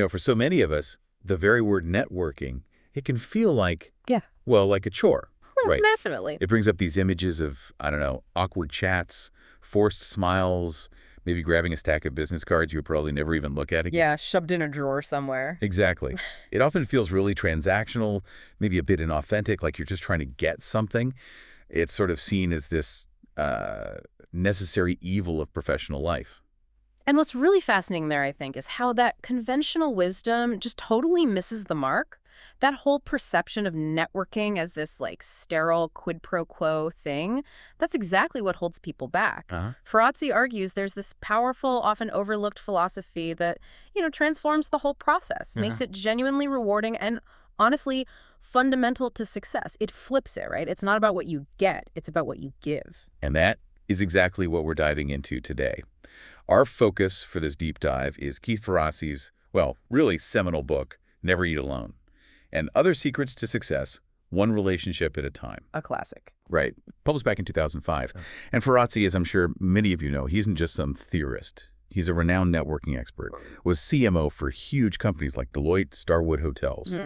For so many of us, the very word networking, it can feel like, Yeah. well, like a chore, Well, right? definitely. It brings up these images of, I don't know, awkward chats, forced smiles, maybe grabbing a stack of business cards you would probably never even look at again. Yeah, shoved in a drawer somewhere. Exactly. It often feels really transactional, maybe a bit inauthentic, like you're just trying to get something. It's sort of seen as this necessary evil of professional life. And what's really fascinating there, I think, is how that conventional wisdom just totally misses the mark. That whole perception of networking as this like sterile quid pro quo thing, that's exactly what holds people back. Uh-huh. Ferrazzi argues there's this powerful, often overlooked philosophy that, transforms the whole process, makes it genuinely rewarding and honestly fundamental to success. It flips it, right? It's not about what you get, it's about what you give. And that is exactly what we're diving into today. Our focus for this deep dive is Keith Ferrazzi's, well, really seminal book, Never Eat Alone, and Other Secrets to Success, One Relationship at a Time. A classic. Right. Published back in 2005. And Ferrazzi, as I'm sure many of you know, he isn't just some theorist. He's a renowned networking expert, was CMO for huge companies like Deloitte, Starwood Hotels.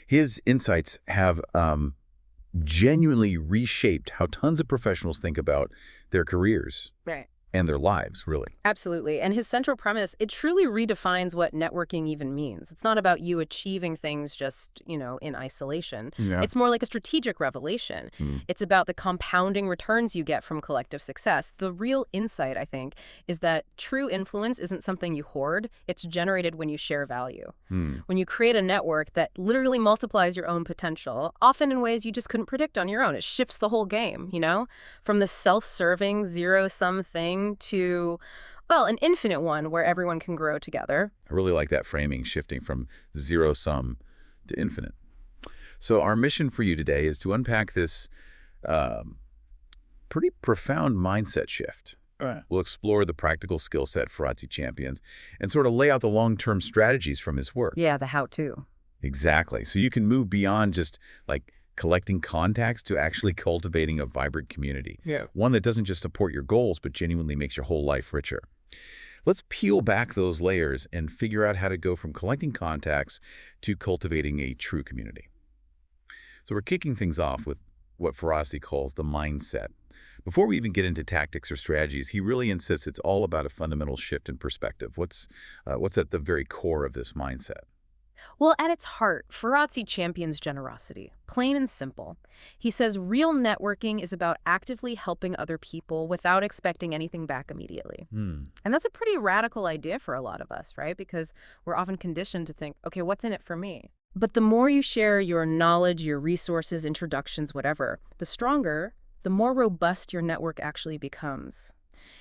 His insights have genuinely reshaped how tons of professionals think about their careers. Right. And their lives, really. Absolutely. And his central premise, it truly redefines what networking even means. It's not about you achieving things just, in isolation. Yeah. It's more like a strategic revelation. It's about the compounding returns you get from collective success. The real insight, I think, is that true influence isn't something you hoard. It's generated when you share value. When you create a network that literally multiplies your own potential, often in ways you just couldn't predict on your own. It shifts the whole game, From the self-serving, zero-sum thing to, well, an infinite one where everyone can grow together. I really like that framing, shifting from zero-sum to infinite. So our mission for you today is to unpack this pretty profound mindset shift. Right. We'll explore the practical skill set Ferrazzi champions and sort of lay out the long-term strategies from his work. Yeah, the how-to. Exactly. So you can move beyond just like collecting contacts to actually cultivating a vibrant community. Yeah. One that doesn't just support your goals, but genuinely makes your whole life richer. Let's peel back those layers and figure out how to go from collecting contacts to cultivating a true community. So we're kicking things off with what Ferrazzi calls the mindset. Before we even get into tactics or strategies, he really insists it's all about a fundamental shift in perspective. What's at the very core of this mindset? Well, at its heart, Ferrazzi champions generosity, plain and simple. He says real networking is about actively helping other people without expecting anything back immediately. And that's a pretty radical idea for a lot of us, right? Because we're often conditioned to think, okay, what's in it for me? But the more you share your knowledge, your resources, introductions, whatever, the stronger, the more robust your network actually becomes.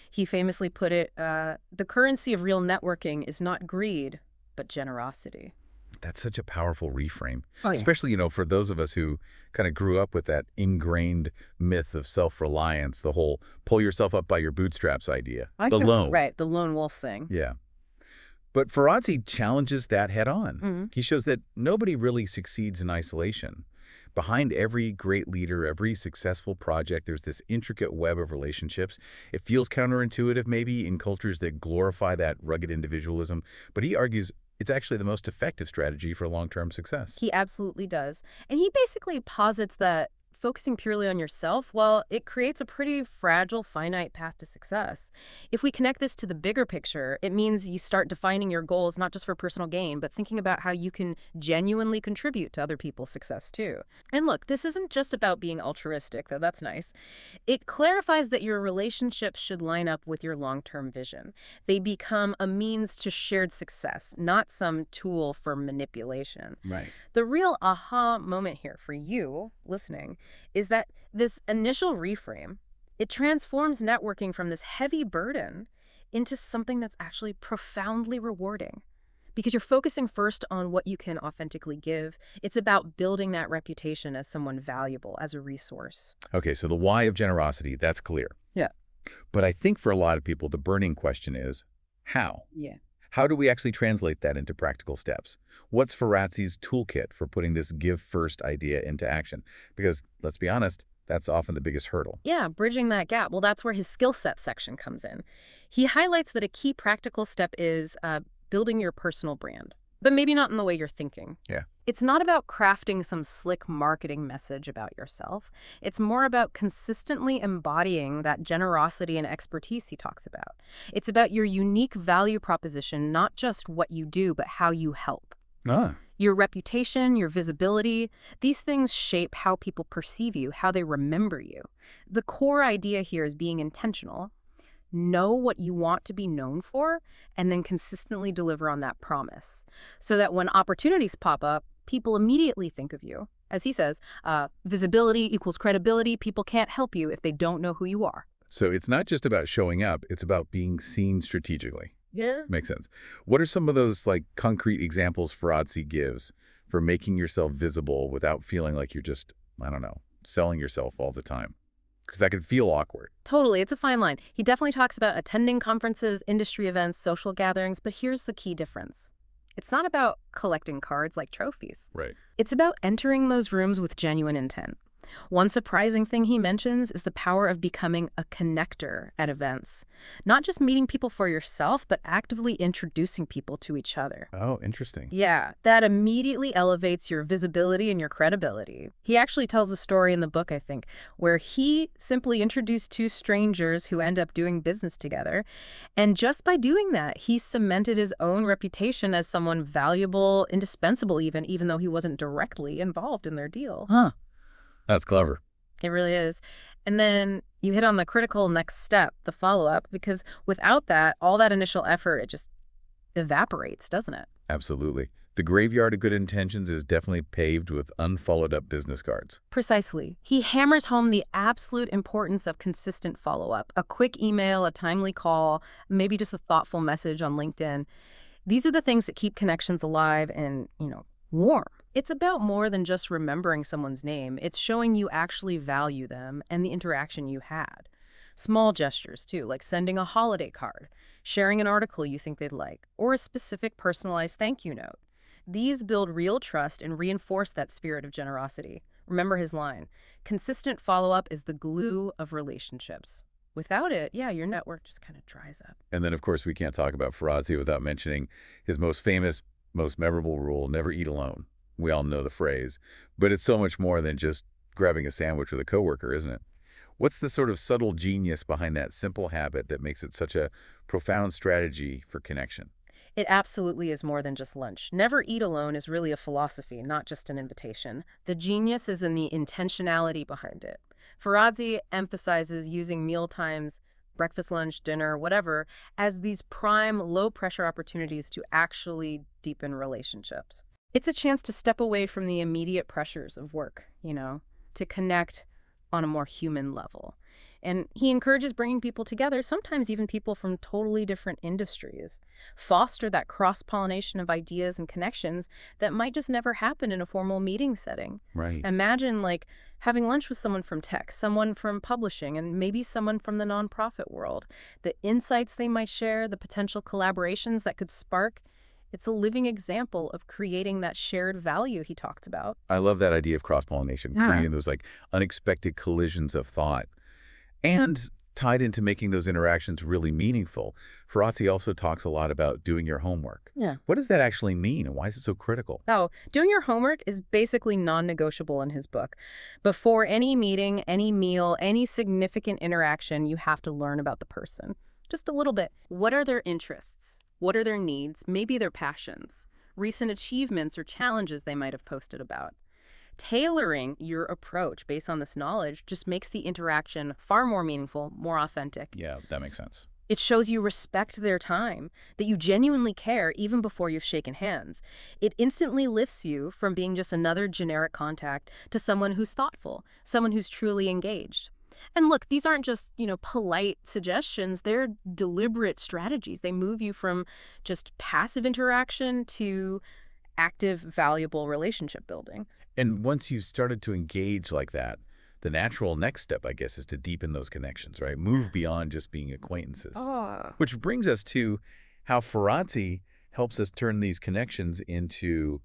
He famously put it, the currency of real networking is not greed, but generosity. That's such a powerful reframe, Oh, yeah. especially, for those of us who kind of grew up with that ingrained myth of self-reliance, the whole pull yourself up by your bootstraps idea, the lone. Right, the lone wolf thing. Yeah. But Ferrazzi challenges that head on. He shows that nobody really succeeds in isolation. Behind every great leader, every successful project, there's this intricate web of relationships. It feels counterintuitive maybe in cultures that glorify that rugged individualism, but he argues it's actually the most effective strategy for long-term success. He absolutely does. And he basically posits that focusing purely on yourself, well, it creates a pretty fragile, finite path to success. If we connect this to the bigger picture, it means you start defining your goals not just for personal gain, but thinking about how you can genuinely contribute to other people's success too. And look, this isn't just about being altruistic, though that's nice. It clarifies that your relationships should line up with your long-term vision. They become a means to shared success, not some tool for manipulation. Right. The real aha moment here for you, listening, is that this initial reframe, it transforms networking from this heavy burden into something that's actually profoundly rewarding. Because you're focusing first on what you can authentically give. It's about building that reputation as someone valuable, as a resource. Okay, so the why of generosity, that's clear. Yeah. But I think for a lot of people, the burning question is, how? Yeah. How do we actually translate that into practical steps? What's Ferrazzi's toolkit for putting this give-first idea into action? Because, let's be honest, that's often the biggest hurdle. Yeah, bridging that gap. Well, that's where his skill set section comes in. He highlights that a key practical step is building your personal brand. but maybe not in the way you're thinking. Yeah. It's not about crafting some slick marketing message about yourself. It's more about consistently embodying that generosity and expertise he talks about. It's about your unique value proposition, not just what you do, but how you help. Ah, Your reputation, your visibility, these things shape how people perceive you, how they remember you. The core idea here is being intentional. Know what you want to be known for, and then consistently deliver on that promise. So that when opportunities pop up, people immediately think of you. As he says, visibility equals credibility. People can't help you if they don't know who you are. so it's not just about showing up, it's about being seen strategically. Yeah. Makes sense. What are some of those like concrete examples Ferrazzi gives for making yourself visible without feeling like you're just, I don't know, selling yourself all the time? Because that could feel awkward. Totally, it's a fine line. He definitely talks about attending conferences, industry events, social gatherings, but here's the key difference. It's not about collecting cards like trophies. Right. It's about entering those rooms with genuine intent. One surprising thing he mentions is the power of becoming a connector at events. Not just meeting people for yourself, but actively introducing people to each other. Oh, interesting. Yeah, that immediately elevates your visibility and your credibility. He actually tells a story in the book, I think, where he simply introduced two strangers who end up doing business together. And just by doing that, he cemented his own reputation as someone valuable, indispensable even though he wasn't directly involved in their deal. Huh. That's clever. It really is. And then you hit on the critical next step, the follow-up, because without that, all that initial effort, it just evaporates, doesn't it? Absolutely. The graveyard of good intentions is definitely paved with unfollowed up business cards. Precisely. He hammers home the absolute importance of consistent follow-up. A quick email, a timely call, maybe just a thoughtful message on LinkedIn. These are the things that keep connections alive and, warm. It's about more than just remembering someone's name. It's showing you actually value them and the interaction you had. Small gestures, too, like sending a holiday card, sharing an article you think they'd like, or a specific personalized thank you note. These build real trust and reinforce that spirit of generosity. Remember his line, consistent follow-up is the glue of relationships. Without it, your network just kind of dries up. And then, of course, we can't talk about Ferrazzi without mentioning his most famous, most memorable rule, never eat alone. We all know the phrase, but it's so much more than just grabbing a sandwich with a coworker, isn't it? What's the sort of subtle genius behind that simple habit that makes it such a profound strategy for connection? It absolutely is more than just lunch. Never eat alone is really a philosophy, not just an invitation. The genius is in the intentionality behind it. Ferrazzi emphasizes using meal times, breakfast, lunch, dinner, whatever, as these prime, low-pressure opportunities to actually deepen relationships. It's a chance to step away from the immediate pressures of work, to connect on a more human level. And he encourages bringing people together, sometimes even people from totally different industries. Foster that cross-pollination of ideas and connections that might just never happen in a formal meeting setting. Right. Imagine, having lunch with someone from tech, someone from publishing, and maybe someone from the nonprofit world. The insights they might share, the potential collaborations that could spark. It's a living example of creating that shared value he talked about. I love that idea of cross-pollination, creating those unexpected collisions of thought. And tied into making those interactions really meaningful, Ferrazzi also talks a lot about doing your homework. Yeah. What does that actually mean, and why is it so critical? Oh, doing your homework is basically non-negotiable in his book. Before any meeting, any meal, any significant interaction, you have to learn about the person. Just a little bit. What are their interests? What are their needs? Maybe their passions, recent achievements or challenges they might have posted about. Tailoring your approach based on this knowledge just makes the interaction far more meaningful, more authentic. Yeah, that makes sense. It shows you respect their time, that you genuinely care even before you've shaken hands. It instantly lifts you from being just another generic contact to someone who's thoughtful, someone who's truly engaged. And look, these aren't just, polite suggestions. They're deliberate strategies. They move you from just passive interaction to active, valuable relationship building. And once you've started to engage like that, the natural next step, I guess, is to deepen those connections, right? Move beyond just being acquaintances. Oh. Which brings us to how Ferrazzi helps us turn these connections into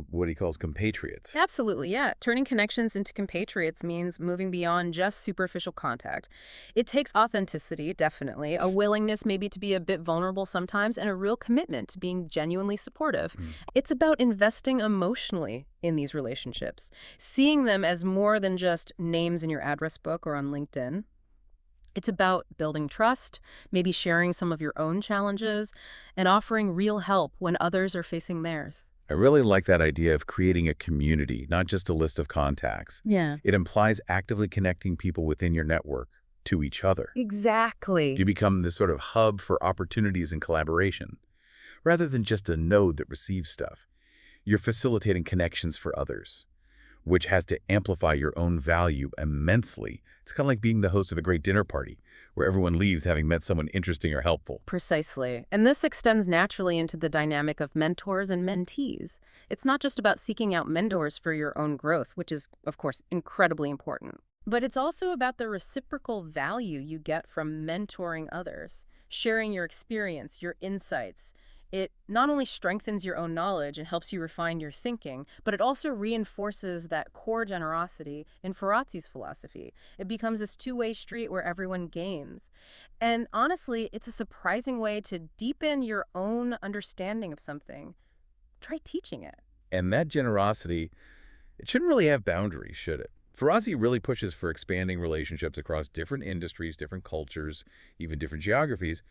what he calls compatriots. Absolutely, yeah. Turning connections into compatriots means moving beyond just superficial contact. It takes authenticity, definitely, a willingness maybe to be a bit vulnerable sometimes, and a real commitment to being genuinely supportive. Mm. It's about investing emotionally in these relationships, seeing them as more than just names in your address book or on LinkedIn. It's about building trust, maybe sharing some of your own challenges, and offering real help when others are facing theirs. I really like that idea of creating a community, not just a list of contacts. Yeah. It implies actively connecting people within your network to each other. Exactly. You become this sort of hub for opportunities and collaboration. Rather than just a node that receives stuff, you're facilitating connections for others, which has to amplify your own value immensely. It's kind of like being the host of a great dinner party, where everyone leaves having met someone interesting or helpful. Precisely. And this extends naturally into the dynamic of mentors and mentees. It's not just about seeking out mentors for your own growth, which is, of course, incredibly important. But it's also about the reciprocal value you get from mentoring others, sharing your experience, your insights. It not only strengthens your own knowledge and helps you refine your thinking, but it also reinforces that core generosity in Ferrazzi's philosophy. It becomes this two-way street where everyone gains. And honestly, it's a surprising way to deepen your own understanding of something. Try teaching it. And that generosity, it shouldn't really have boundaries, should it? Ferrazzi really pushes for expanding relationships across different industries, different cultures, even different geographies.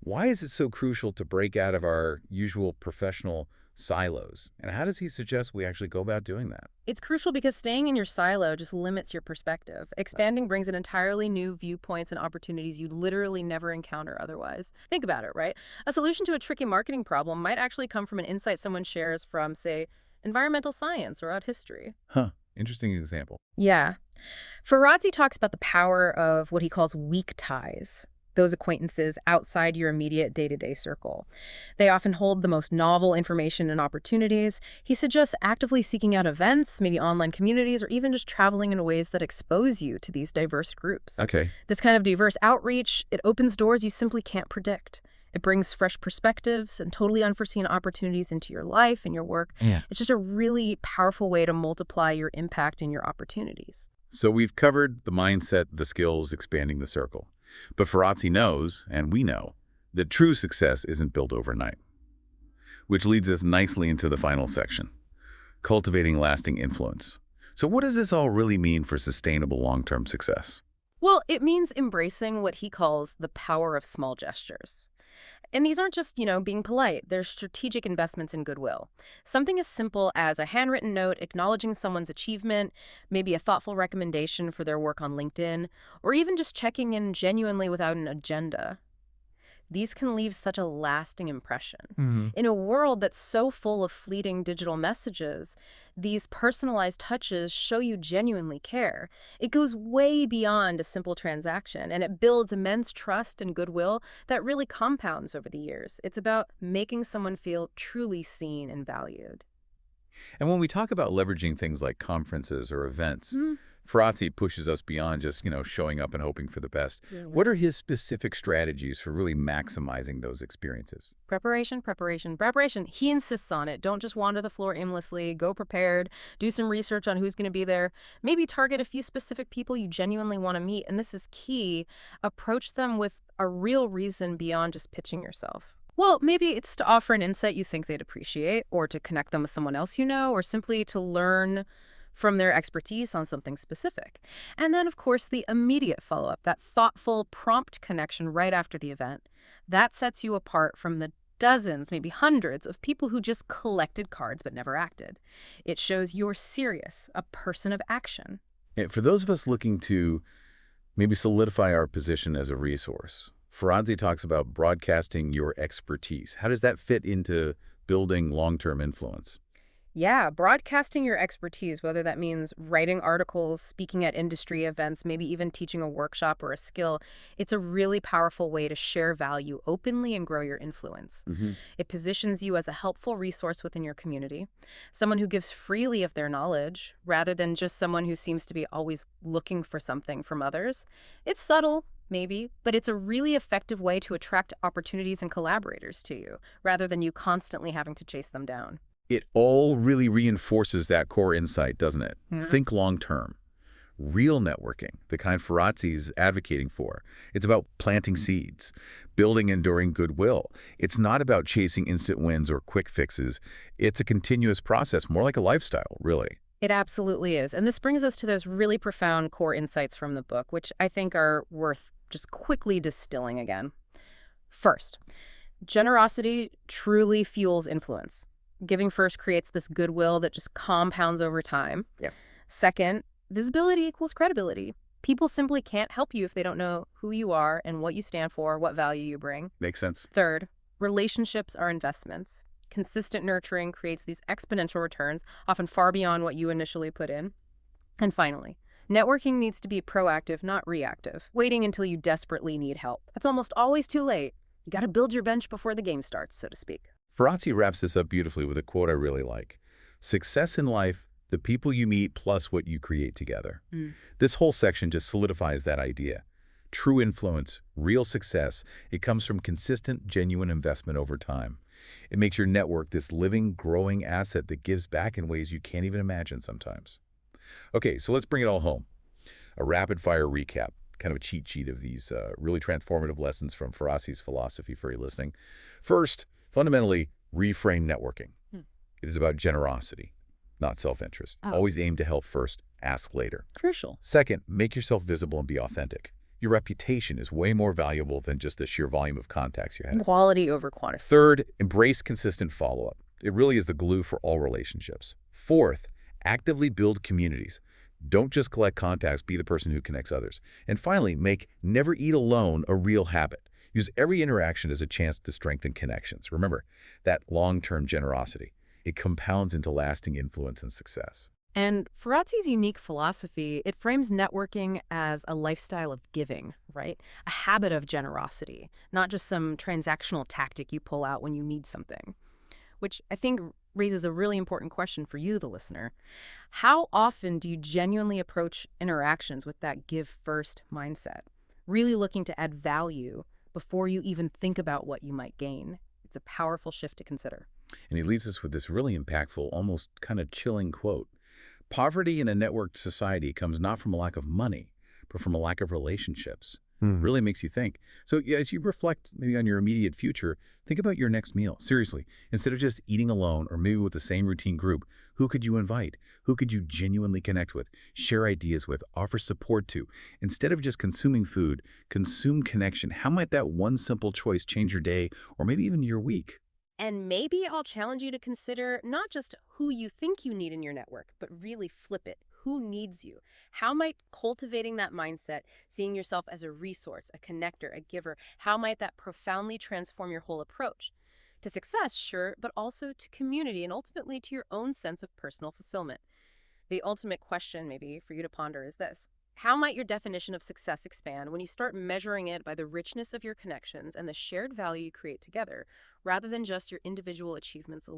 Why is it so crucial to break out of our usual professional silos? And how does he suggest we actually go about doing that? It's crucial because staying in your silo just limits your perspective. Expanding brings in entirely new viewpoints and opportunities you'd literally never encounter otherwise. Think about it, right? A solution to a tricky marketing problem might actually come from an insight someone shares from, say, environmental science or art history. Huh. Interesting example. Yeah. Ferrazzi talks about the power of what he calls weak ties, those acquaintances outside your immediate day-to-day circle. They often hold the most novel information and opportunities. He suggests actively seeking out events, maybe online communities, or even just traveling in ways that expose you to these diverse groups. Okay. This kind of diverse outreach, it opens doors you simply can't predict. It brings fresh perspectives and totally unforeseen opportunities into your life and your work. Yeah. It's just a really powerful way to multiply your impact and your opportunities. So we've covered the mindset, the skills, expanding the circle. But Ferrazzi knows, and we know, that true success isn't built overnight. Which leads us nicely into the final section, cultivating lasting influence. So what does this all really mean for sustainable long-term success? Well, it means embracing what he calls the power of small gestures. And these aren't just, being polite. They're strategic investments in goodwill. Something as simple as a handwritten note acknowledging someone's achievement, maybe a thoughtful recommendation for their work on LinkedIn, or even just checking in genuinely without an agenda. These can leave such a lasting impression. In a world that's so full of fleeting digital messages, these personalized touches show you genuinely care. It goes way beyond a simple transaction, and it builds immense trust and goodwill that really compounds over the years. It's about making someone feel truly seen and valued. And when we talk about leveraging things like conferences or events, Ferrazzi pushes us beyond just, showing up and hoping for the best. What are his specific strategies for really maximizing those experiences? Preparation, preparation, preparation. He insists on it. Don't just wander the floor aimlessly. Go prepared. Do some research on who's going to be there. Maybe target a few specific people you genuinely want to meet. And this is key. Approach them with a real reason beyond just pitching yourself. Well, maybe it's to offer an insight you think they'd appreciate, or to connect them with someone else you know, or simply to learn from their expertise on something specific. And then, of course, the immediate follow-up, that thoughtful, prompt connection right after the event. That sets you apart from the dozens, maybe hundreds, of people who just collected cards but never acted. It shows you're serious, a person of action. And for those of us looking to maybe solidify our position as a resource, Ferrazzi talks about broadcasting your expertise. How does that fit into building long-term influence? Yeah, broadcasting your expertise, whether that means writing articles, speaking at industry events, maybe even teaching a workshop or a skill, it's a really powerful way to share value openly and grow your influence. It positions you as a helpful resource within your community, someone who gives freely of their knowledge, rather than just someone who seems to be always looking for something from others. It's subtle, maybe, but it's a really effective way to attract opportunities and collaborators to you, rather than you constantly having to chase them down. It all really reinforces that core insight, doesn't it? Yeah. Think long term. Real networking, the kind Ferrazzi's advocating for. It's about planting seeds, building enduring goodwill. It's not about chasing instant wins or quick fixes. It's a continuous process, more like a lifestyle, really. It absolutely is. And this brings us to those really profound core insights from the book, which I think are worth just quickly distilling again. First, generosity truly fuels influence. Giving first creates this goodwill that just compounds over time. Yeah. Second, visibility equals credibility. People simply can't help you if they don't know who you are and what you stand for, what value you bring. Makes sense. Third, relationships are investments. Consistent nurturing creates these exponential returns, often far beyond what you initially put in. And finally, networking needs to be proactive, not reactive, waiting until you desperately need help. That's almost always too late. You got to build your bench before the game starts, so to speak. Ferrazzi wraps this up beautifully with a quote I really like. Success in life, the people you meet plus what you create together. This whole section just solidifies that idea. True influence, real success, it comes from consistent, genuine investment over time. It makes your network this living, growing asset that gives back in ways you can't even imagine sometimes. Okay, so let's bring it all home. A rapid-fire recap, kind of a cheat sheet of these really transformative lessons from Ferrazzi's philosophy for you listening. First, fundamentally, reframe networking. It is about generosity, not self-interest. Always aim to help first, ask later. Crucial. Second, make yourself visible and be authentic. Your reputation is way more valuable than just the sheer volume of contacts you have. Quality over quantity. Third, embrace consistent follow-up. It really is the glue for all relationships. Fourth, actively build communities. Don't just collect contacts, be the person who connects others. And finally, make never eat alone a real habit. Use every interaction as a chance to strengthen connections. Remember, that long-term generosity. It compounds into lasting influence and success. And Ferrazzi's unique philosophy, it frames networking as a lifestyle of giving, right? A habit of generosity, not just some transactional tactic you pull out when you need something, which I think raises a really important question for you, the listener. How often do you genuinely approach interactions with that give-first mindset, really looking to add value before you even think about what you might gain? It's a powerful shift to consider. And he leaves us with this really impactful, almost kind of chilling quote. Poverty in a networked society comes not from a lack of money, but from a lack of relationships. Really makes you think. So yeah, as you reflect maybe on your immediate future, think about your next meal. Seriously, instead of just eating alone or maybe with the same routine group, who could you invite? Who could you genuinely connect with, share ideas with, offer support to? Instead of just consuming food, consume connection. How might that one simple choice change your day or maybe even your week? And maybe I'll challenge you to consider not just who you think you need in your network, but really flip it. Who needs you? How might cultivating that mindset, seeing yourself as a resource, a connector, a giver, how might that profoundly transform your whole approach? To success, sure, but also to community and ultimately to your own sense of personal fulfillment. The ultimate question, maybe, for you to ponder is this. How might your definition of success expand when you start measuring it by the richness of your connections and the shared value you create together, rather than just your individual achievements alone?